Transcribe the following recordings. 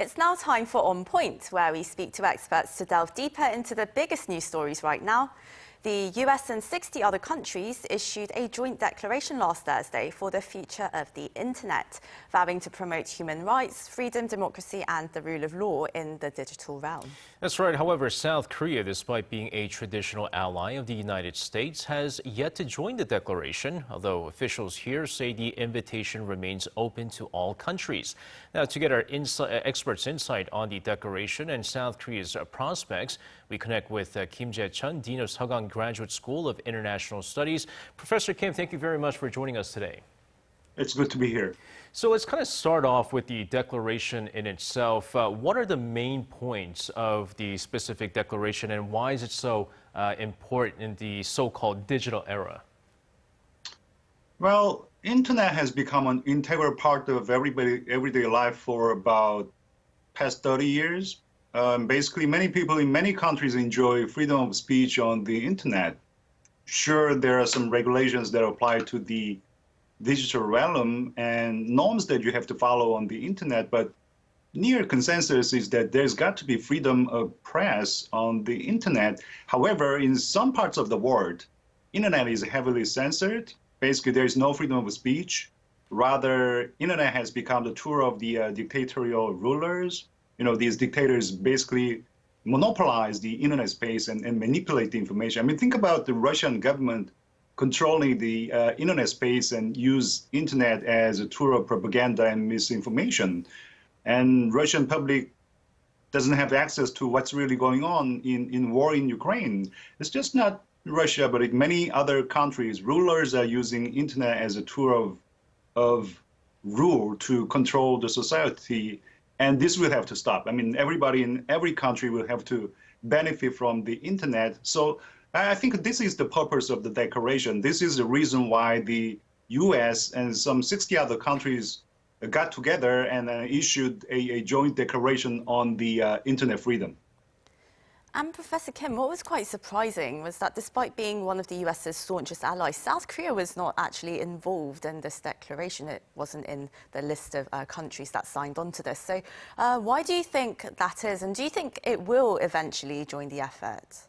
It's now time for On Point, where we speak to experts to delve deeper into the biggest news stories right now. The US and 60 other countries issued a joint declaration last Thursday for the future of the internet, vowing to promote human rights, freedom, democracy and the rule of law in the digital realm. That's right. However, South Korea, despite being a traditional ally of the United States, has yet to join the declaration, although officials here say the invitation remains open to all countries. Now, to get our experts' insight on the declaration and South Korea's prospects, we connect with Kim Jae-chun, Dean of Sogang Graduate School of International Studies. Professor Kim, thank you very much for joining us today. It's good to be here. So let's kind of start off with the declaration in itself. What are the main points of the specific declaration and why is it so important in the so-called digital era? Well, internet has become an integral part of everyday life for about past 30 years. Basically, many people in many countries enjoy freedom of speech on the internet. Sure, there are some regulations that apply to the digital realm and norms that you have to follow on the internet, but near consensus is that there's got to be freedom of press on the internet. However, in some parts of the world, internet is heavily censored. Basically, there is no freedom of speech. Rather, internet has become the tool of the dictatorial rulers. You know, these dictators basically monopolize the internet space and manipulate the information. I mean, think about the Russian government controlling the internet space and use internet as a tool of propaganda and misinformation. And Russian public doesn't have access to what's really going on in war in Ukraine. It's just not Russia, but in many other countries, rulers are using internet as a tool of rule to control the society. And this will have to stop. I mean, everybody in every country will have to benefit from the internet. So I think this is the purpose of the declaration. This is the reason why the US and some 60 other countries got together and issued a joint declaration on the internet freedom. And Professor Kim, what was quite surprising was that despite being one of the US's staunchest allies, South Korea was not actually involved in this declaration. It wasn't in the list of countries that signed on to this. So why do you think that is? And do you think it will eventually join the effort?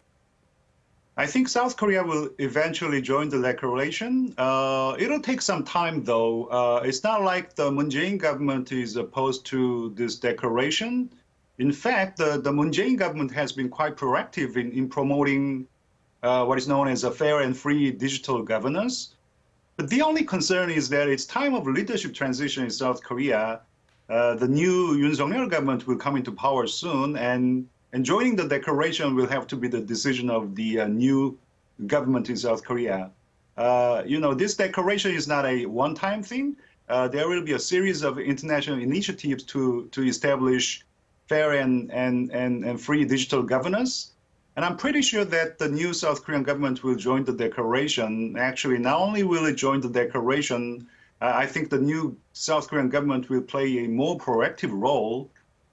I think South Korea will eventually join the declaration. It'll take some time, though. It's not like the Moon Jae-in government is opposed to this declaration. In fact, the Moon Jae-in government has been quite proactive in promoting what is known as a fair and free digital governance. But the only concern is that it's time of leadership transition in South Korea. The new Yoon Suk-yeol government will come into power soon, and joining the declaration will have to be the decision of the new government in South Korea. You know, this declaration is not a one-time thing. There will be a series of international initiatives to establish fair and free digital governance. And I'm pretty sure that the new South Korean government will join the declaration. Actually, not only will it join the declaration, I think the new South Korean government will play a more proactive role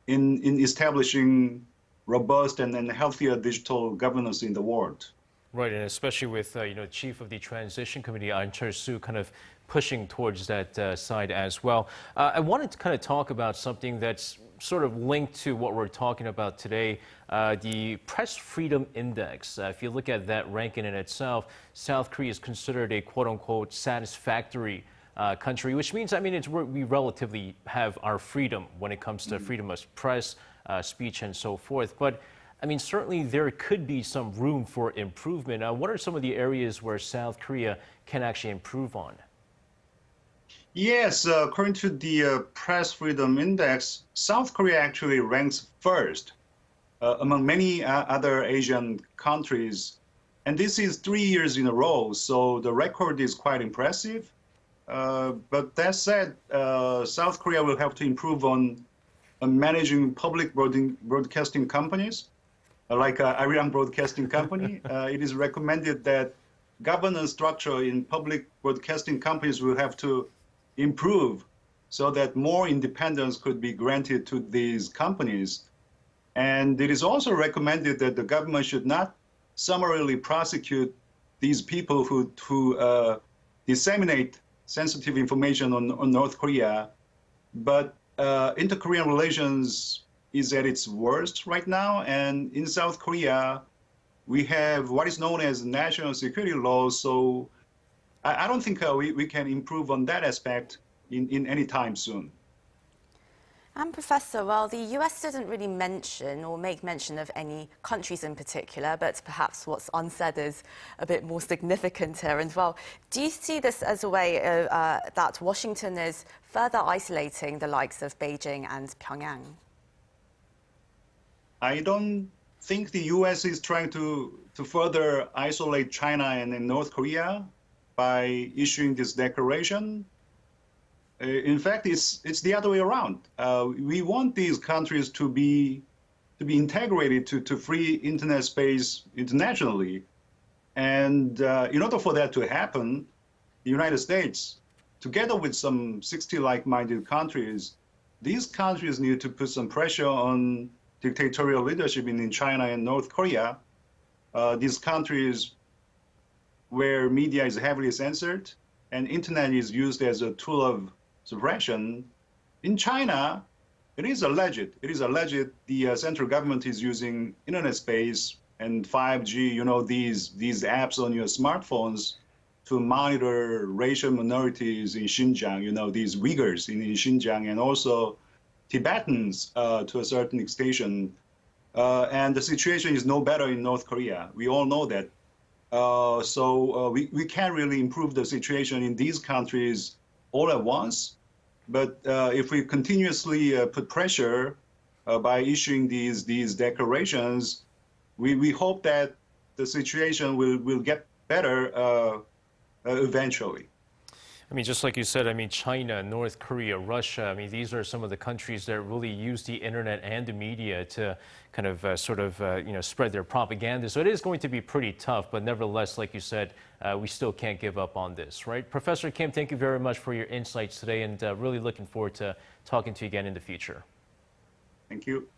in establishing robust and healthier digital governance in the world. Right, and especially with Chief of the Transition Committee, Ahn Cheol-soo, kind of pushing towards that side as well. I wanted to kind of talk about something that's sort of linked to what we're talking about today, the Press Freedom Index. If you look at that ranking in itself, South Korea is considered a quote-unquote satisfactory country, which means, I mean, we relatively have our freedom when it comes to freedom of press, speech, and so forth. But I mean, certainly there could be some room for improvement. What are some of the areas where South Korea can actually improve on? Yes, according to the Press Freedom Index, South Korea actually ranks first among many other Asian countries. And this is 3 years in a row, so the record is quite impressive. But that said, South Korea will have to improve on managing public broadcasting companies, like Arirang Broadcasting Company. It is recommended that governance structure in public broadcasting companies will have to improve so that more independence could be granted to these companies. And it is also recommended that the government should not summarily prosecute these people who disseminate sensitive information on North Korea, but inter-Korean relations is at its worst right now. And in South Korea, we have what is known as national security laws. So I don't think we can improve on that aspect in any time soon. And Professor, well, the US didn't really mention or make mention of any countries in particular, but perhaps what's unsaid is a bit more significant here. And well, do you see this as a way that Washington is further isolating the likes of Beijing and Pyongyang? I don't think the US is trying to further isolate China and North Korea by issuing this declaration. In fact, it's the other way around. We want these countries to be integrated to free internet space internationally. And in order for that to happen, the United States, together with some 60 like-minded countries, these countries need to put some pressure on dictatorial leadership in China and North Korea. These countries where media is heavily censored and internet is used as a tool of suppression. In China, it is alleged the central government is using internet space and 5G, these apps on your smartphones to monitor racial minorities in Xinjiang, these Uyghurs in Xinjiang, and also Tibetans to a certain extent. And the situation is no better in North Korea. We all know that. So we can't really improve the situation in these countries all at once. But if we continuously put pressure by issuing these declarations, we hope that the situation will get better eventually. I mean, just like you said, I mean, China, North Korea, Russia, I mean, these are some of the countries that really use the internet and the media to kind of spread their propaganda. So it is going to be pretty tough, but nevertheless, like you said, we still can't give up on this, right? Professor Kim, thank you very much for your insights today, and really looking forward to talking to you again in the future. Thank you.